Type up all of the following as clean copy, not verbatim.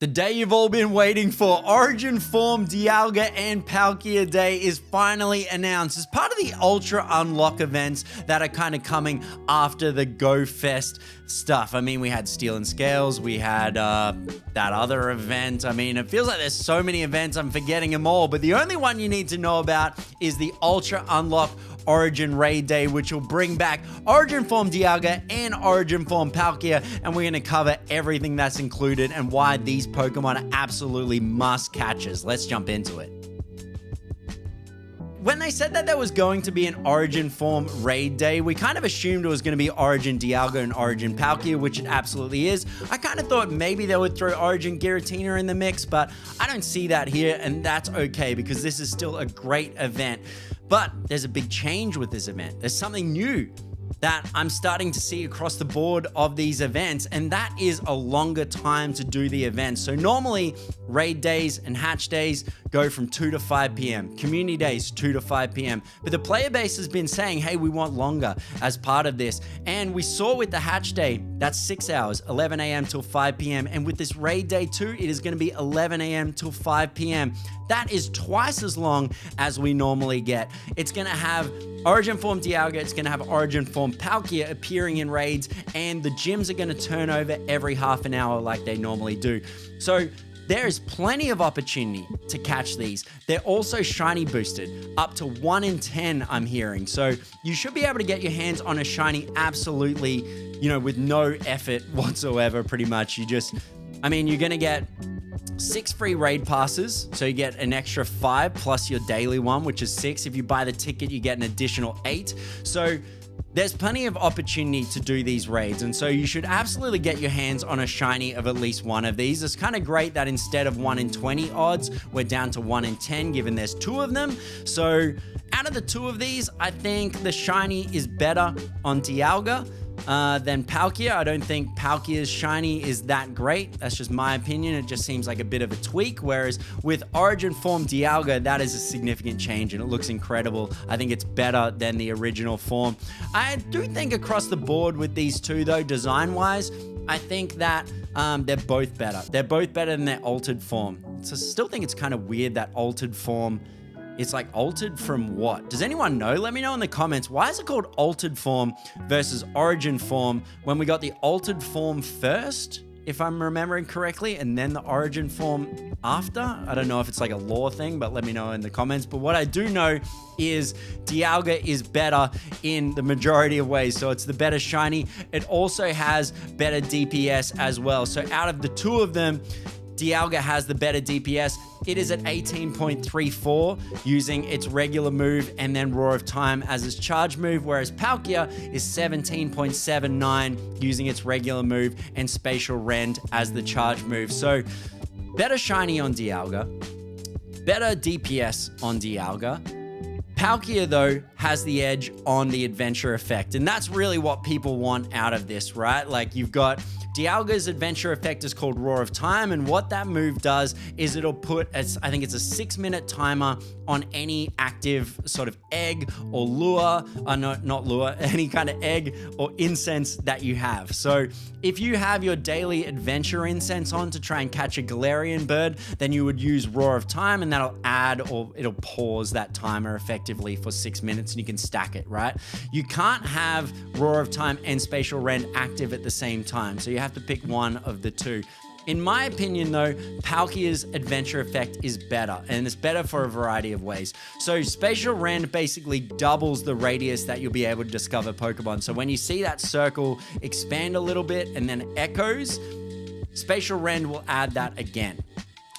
The day you've all been waiting for, Origin Forme Dialga and Palkia Day, is finally announced as part of the Ultra Unlock events that are kind of coming after the Go Fest stuff. I mean, we had Steel and Scales, we had that other event. I mean, it feels like there's so many events, I'm forgetting them all, but the only one you need to know about is the Ultra Unlock Origin Raid Day, which will bring back Origin Forme Dialga and Origin Forme Palkia, and we're going to cover everything that's included and why these Pokemon are absolutely must catches. Let's jump into it. When they said that there was going to be an Origin Forme Raid Day, we kind of assumed it was going to be Origin Dialga and Origin Palkia, which it absolutely is. I kind of thought maybe they would throw Origin Giratina in the mix, but I don't see that here, and that's okay because this is still a great event. But there's a big change with this event. There's something new that I'm starting to see across the board of these events, and that is a longer time to do the events. So normally, raid days and hatch days go from 2 to 5 p.m. Community days, 2 to 5 p.m. But the player base has been saying, hey, we want longer as part of this. And we saw with the hatch day, that's 6 hours, 11 a.m. till 5 p.m. And with this raid day too, it is going to be 11 a.m. till 5 p.m. That is twice as long as we normally get. It's going to have Origin Forme Dialga, it's going to have Origin Forme Palkia appearing in raids, and the gyms are going to turn over every half an hour like they normally do. So there is plenty of opportunity to catch these. They're also shiny boosted, up to 1 in 10, I'm hearing. So you should be able to get your hands on a shiny absolutely, with no effort whatsoever, pretty much. You're going to get 6 free raid passes, so you get an extra 5 plus your daily one, which is 6. If you buy the ticket, you get an additional 8. So there's plenty of opportunity to do these raids, and so you should absolutely get your hands on a shiny of at least one of these. It's kind of great that instead of 1 in 20 odds, we're down to 1 in 10, given there's 2 of them. So out of the 2 of these, I think the shiny is better on Dialga than Palkia. I don't think Palkia's shiny is that great. That's just my opinion. It just seems like a bit of a tweak, whereas with Origin Forme Dialga, that is a significant change and it looks incredible. I think it's better than the original form. I do think across the board with these two though, design-wise, I think that they're both better. They're both better than their altered form. So I still think it's kind of weird that altered form, it's like altered from what? Does anyone know? Let me know in the comments. Why is it called altered form versus origin form when we got the altered form first, if I'm remembering correctly, and then the origin form after? I don't know if it's like a lore thing, but let me know in the comments. But what I do know is Dialga is better in the majority of ways. So it's the better shiny. It also has better DPS as well. So out of the 2 of them, Dialga has the better DPS. It is at 18.34 using its regular move and then Roar of Time as its charge move, whereas Palkia is 17.79 using its regular move and Spacial Rend as the charge move. So better shiny on Dialga, better DPS on Dialga. Palkia, though, has the edge on the adventure effect, and that's really what people want out of this, right? Like, you've got Dialga's adventure effect is called Roar of Time, and what that move does is it'll put, I think it's a 6-minute timer on any active sort of egg or lure, not lure, any kind of egg or incense that you have. So if you have your daily adventure incense on to try and catch a Galarian bird, then you would use Roar of Time, and that'll add, or it'll pause that timer effectively for 6 minutes, and you can stack it, right? You can't have Roar of Time and Spacial Rend active at the same time, so you have to pick one of the 2. In my opinion though, Palkia's adventure effect is better, and it's better for a variety of ways. So Spacial Rend basically doubles the radius that you'll be able to discover Pokemon. So when you see that circle expand a little bit and then echoes, Spacial Rend will add that again.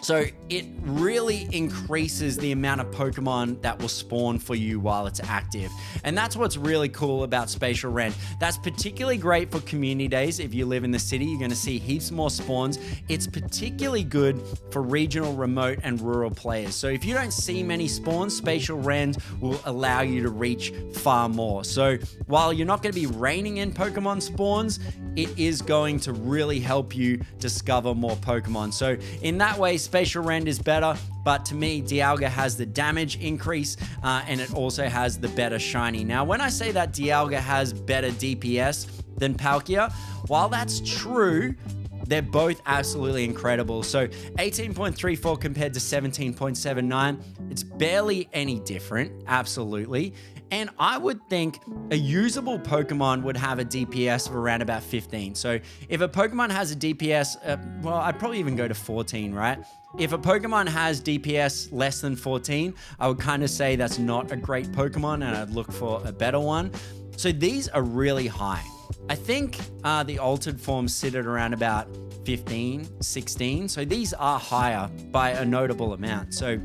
So it really increases the amount of Pokemon that will spawn for you while it's active. And that's what's really cool about Spacial Rend. That's particularly great for community days. If you live in the city, you're gonna see heaps more spawns. It's particularly good for regional, remote, and rural players. So if you don't see many spawns, Spacial Rend will allow you to reach far more. So while you're not gonna be reining in Pokemon spawns, it is going to really help you discover more Pokemon. So in that way, Spacial Rend is better, but to me, Dialga has the damage increase, and it also has the better shiny. Now, when I say that Dialga has better DPS than Palkia, while that's true, they're both absolutely incredible. So 18.34 compared to 17.79, it's barely any different, absolutely. And I would think a usable Pokemon would have a DPS of around about 15. So if a Pokemon has a DPS, well, I'd probably even go to 14, right? If a Pokemon has DPS less than 14, I would kind of say that's not a great Pokemon and I'd look for a better one. So these are really high. I think the altered forms sit at around about 15, 16. So these are higher by a notable amount. So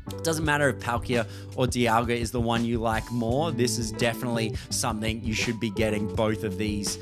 it doesn't matter if Palkia or Dialga is the one you like more. This is definitely something you should be getting both of these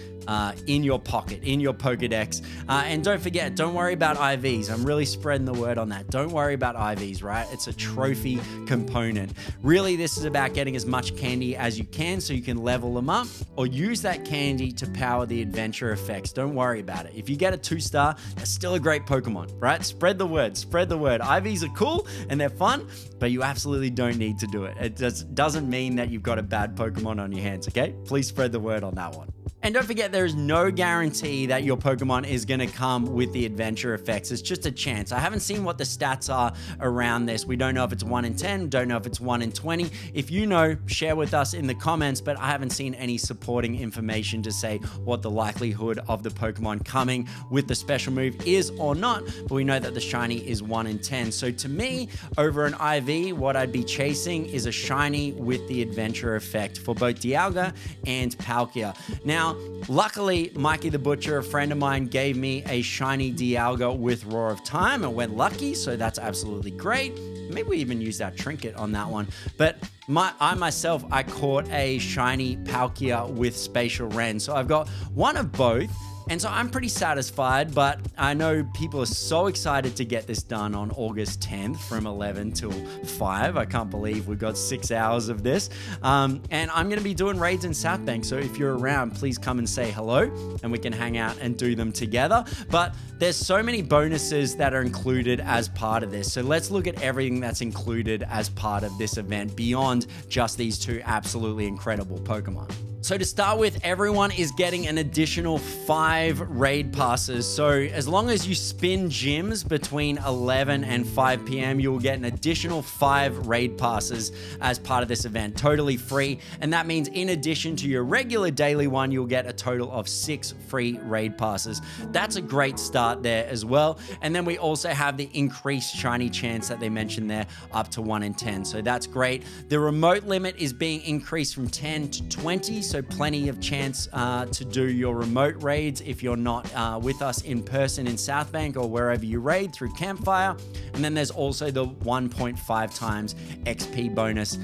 in your pocket, in your Pokedex. And don't forget, don't worry about IVs. I'm really spreading the word on that. Don't worry about IVs, right? It's a trophy component. Really, this is about getting as much candy as you can so you can level them up or use that candy to power the adventure effects. Don't worry about it. If you get a 2-star, that's still a great Pokemon, right? Spread the word, spread the word. IVs are cool and they're fun, but you absolutely don't need to do it. It doesn't mean that you've got a bad Pokemon on your hands, okay? Please spread the word on that one. And don't forget, there is no guarantee that your Pokemon is going to come with the adventure effects. It's just a chance. I haven't seen what the stats are around this. We don't know if it's 1 in 10, don't know if it's 1 in 20. If you know, share with us in the comments, but I haven't seen any supporting information to say what the likelihood of the Pokemon coming with the special move is or not, but we know that the shiny is 1 in 10. So to me, over an IV, what I'd be chasing is a shiny with the adventure effect for both Dialga and Palkia. Now, luckily, Mikey the Butcher, a friend of mine, gave me a shiny Dialga with Roar of Time. It went lucky, so that's absolutely great. Maybe we even used our trinket on that one. But I caught a shiny Palkia with Spacial Rend. So I've got one of both. And so I'm pretty satisfied, but I know people are so excited to get this done on August 10th from 11 till 5. I can't believe we've got 6 hours of this. And I'm going to be doing raids in South Bank. So if you're around, please come and say hello and we can hang out and do them together. But there's so many bonuses that are included as part of this. So let's look at everything that's included as part of this event beyond just these 2 absolutely incredible Pokemon. So to start with, everyone is getting an additional 5 raid passes. So as long as you spin gyms between 11 and 5 p.m., you'll get an additional 5 raid passes as part of this event, totally free. And that means in addition to your regular daily one, you'll get a total of 6 free raid passes. That's a great start there as well. And then we also have the increased shiny chance that they mentioned there, up to 1 in 10. So that's great. The remote limit is being increased from 10 to 20. So plenty of chance to do your remote raids if you're not with us in person in South Bank or wherever you raid through Campfire. And then there's also the 1.5 times XP bonus.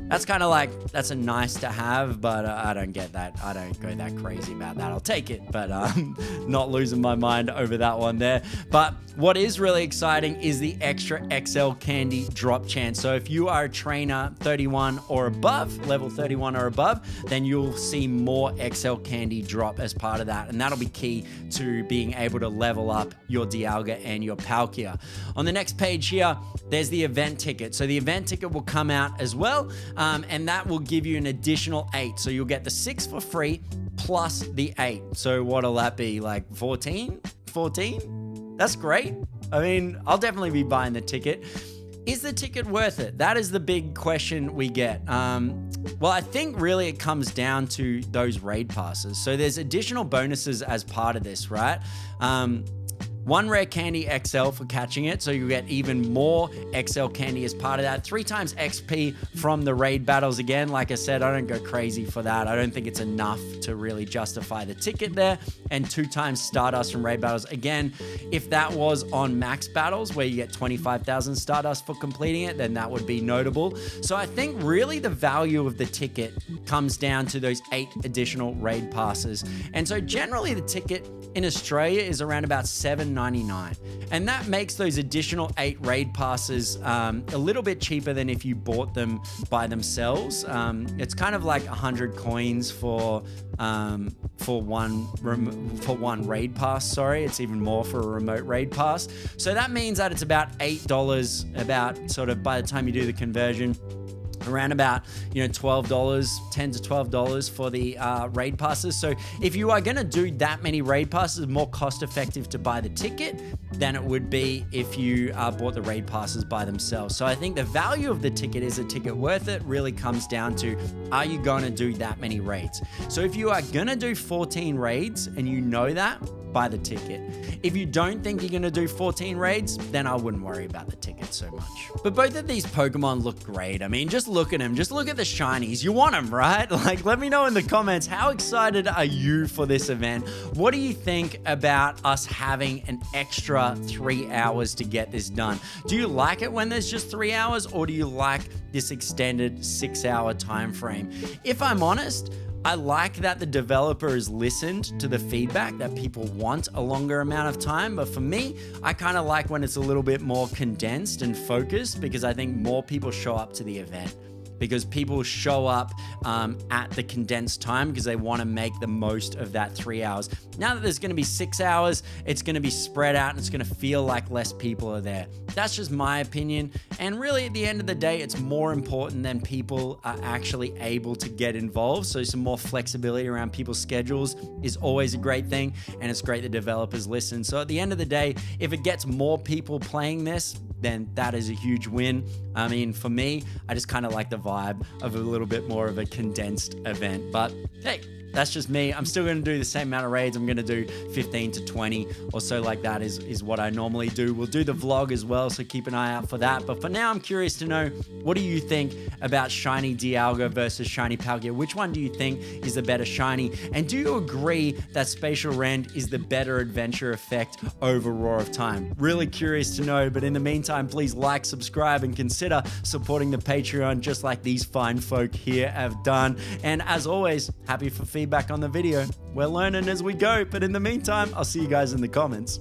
That's kind of like, that's a nice to have, but I don't get that. I don't go that crazy about that. I'll take it, but not losing my mind over that one there. But what is really exciting is the extra XL candy drop chance. So if you are a trainer 31 or above, level 31 or above, then you'll see more XL candy drop as part of that. And that'll be key to being able to level up your Dialga and your Palkia. On the next page here, there's the event ticket. So the event ticket will come out as well. And that will give you an additional 8. So you'll get the 6 for free plus the 8. So what'll that be, like 14? 14? That's great. I mean, I'll definitely be buying the ticket. Is the ticket worth it? That is the big question we get. Well, I think really it comes down to those raid passes. So there's additional bonuses as part of this, right? 1 rare candy XL for catching it, so you get even more XL candy as part of that. 3 times XP from the raid battles. Again, like I said, I don't go crazy for that. I don't think it's enough to really justify the ticket there. And 2 times Stardust from raid battles. Again, if that was on max battles where you get 25,000 Stardust for completing it, then that would be notable. So I think really the value of the ticket comes down to those 8 additional raid passes. And so generally the ticket in Australia is around about $7.99, and that makes those additional 8 raid passes a little bit cheaper than if you bought them by themselves. It's kind of like 100 coins for one raid pass. Sorry, it's even more for a remote raid pass. So that means that it's about $8, about sort of by the time you do the conversion. around about, $12, $10 to $12 for the raid passes. So if you are going to do that many raid passes, more cost effective to buy the ticket than it would be if you bought the raid passes by themselves. So I think the value of the ticket, is a ticket worth it, really comes down to, are you going to do that many raids? So if you are going to do 14 raids and you know that, buy the ticket. If you don't think you're going to do 14 raids, then I wouldn't worry about the ticket so much. But both of these Pokemon look great. I mean, just look at them. Just look at the shinies. You want them, right? Like, let me know in the comments, how excited are you for this event? What do you think about us having an extra 3 hours to get this done? Do you like it when there's just 3 hours, or do you like this extended 6-hour time frame? If I'm honest, I like that the developer has listened to the feedback that people want a longer amount of time, but for me, I kind of like when it's a little bit more condensed and focused, because I think more people show up to the event. Because people show up at the condensed time because they want to make the most of that 3 hours. Now that there's going to be 6 hours, it's going to be spread out and it's going to feel like less people are there. That's just my opinion. And really, at the end of the day, it's more important than people are actually able to get involved. So some more flexibility around people's schedules is always a great thing. And it's great that developers listen. So at the end of the day, if it gets more people playing this, then that is a huge win. I mean, for me, I just kind of like the vibe of a little bit more of a condensed event. But hey, that's just me. I'm still going to do the same amount of raids. I'm going to do 15 to 20 or so, like that is what I normally do. We'll do the vlog as well, so keep an eye out for that. But for now, I'm curious to know, what do you think about shiny Dialga versus shiny Palkia? Which one do you think is the better shiny? And do you agree that Spacial Rend is the better adventure effect over Roar of Time? Really curious to know. But in the meantime, please like, subscribe, and consider supporting the Patreon just like these fine folk here have done. And as always, happy for feedback on the video. We're learning as we go, but in the meantime, I'll see you guys in the comments.